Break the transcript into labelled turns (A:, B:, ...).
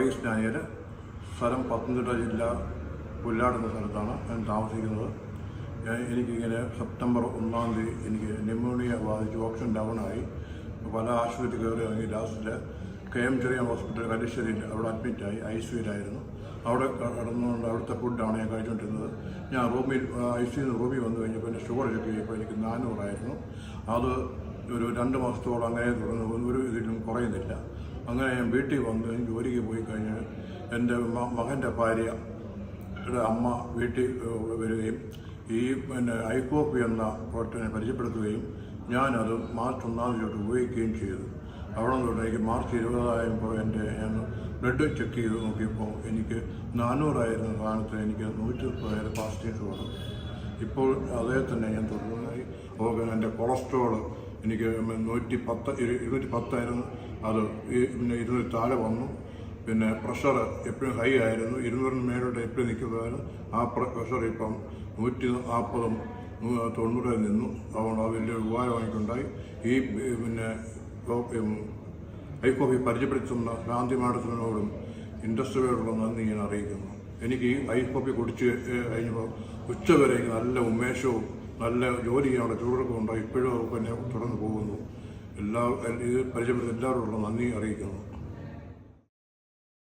A: വർഗീസ് നായർ, സ്ഥലം പത്തനംതിട്ട ജില്ല പുല്ലാട് എന്ന സ്ഥലത്താണ് ഞാൻ താമസിക്കുന്നത്. എനിക്കിങ്ങനെ സെപ്റ്റംബർ 1-ാം തീയതി എനിക്ക് ന്യൂമോണിയ ബാധിച്ച് ഓക്സിജൻ ഡൗണായി പല ആശുപത്രി കയറി ഇറങ്ങി. ലാസ്റ്റിൽ KM ചെറിയാൻ ഹോസ്പിറ്റൽ കല്ലിശ്ശേരിയിൽ അവിടെ അഡ്മിറ്റായി. ICUവിലായിരുന്നു. അവിടെ കിടന്നുകൊണ്ട് അവിടുത്തെ ഫുഡാണ് ഞാൻ കഴിച്ചുകൊണ്ടിരുന്നത്. ഞാൻ ICUവിൽ നിന്ന് റൂമിൽ വന്നു കഴിഞ്ഞപ്പോൾ എൻ്റെ ഷുഗർ ചെക്ക് ചെയ്തപ്പോൾ എനിക്ക് 400 അത് ഒരു 2 മാസത്തോളം അങ്ങനെ തുടർന്ന് ഒരു ഇതിലും കുറയുന്നില്ല. അങ്ങനെ ഞാൻ വീട്ടിൽ വന്ന് ജോലിക്ക് പോയി കഴിഞ്ഞ് എൻ്റെ മകൻ്റെ ഭാര്യയുടെ അമ്മ വീട്ടിൽ വരികയും ഈ ഐക്കോപ്പി എന്ന പ്രോഡക്റ്റിനെ പരിചയപ്പെടുത്തുകയും ഞാനത് മാർച്ച് 1-ാം തീയതി ഉപയോഗിക്കുകയും ചെയ്തു. അവിടെ നിന്ന് എനിക്ക് മാർച്ച് 20 ഞാൻ ബ്ലഡ് ചെക്ക് ചെയ്ത് നോക്കിയപ്പോൾ എനിക്ക് 400 സ്ഥാനത്ത് എനിക്ക് 130 പോസിറ്റീവ് ഷുഗർ. ഇപ്പോൾ അതേ തന്നെ ഞാൻ തുടർന്നായി. എൻ്റെ കൊളസ്ട്രോൾ എനിക്ക് 210 അത് പിന്നെ 200 താഴെ വന്നു. പിന്നെ പ്രഷർ എപ്പോഴും ഹൈ ആയിരുന്നു, 200 മേലോട്ട് എപ്പോഴും നിൽക്കുന്നതായിരുന്നു. ആ പ്രഷർ ഇപ്പം 140-90 നിന്നു. അതുകൊണ്ട് അത് വലിയ ഉപകാരമായിട്ടുണ്ടായി. ഈ പിന്നെ ഐക്കോപ്പി പരിചയപ്പെടുത്തുന്ന ഗാന്ധി മാഡത്തിനോടും ഇൻഡസ്ട്രിയോടുള്ള നന്ദി ഞാൻ അറിയിക്കുന്നു. എനിക്ക് ഈ ഐക്കോപ്പി കുടിച്ച് കഴിഞ്ഞപ്പോൾ ഉച്ചവരെ നല്ല ഉന്മേഷവും നല്ല ജോലി ചെയ്യാനുള്ള ചൂടൊക്കെ ഉണ്ടായി. ഇപ്പോഴും എന്നെ തുടർന്ന് പോകുന്നു. ഇത് പരിചയപ്പെടുത്തി എല്ലാവരോടുള്ള നന്ദി അറിയിക്കുന്നു.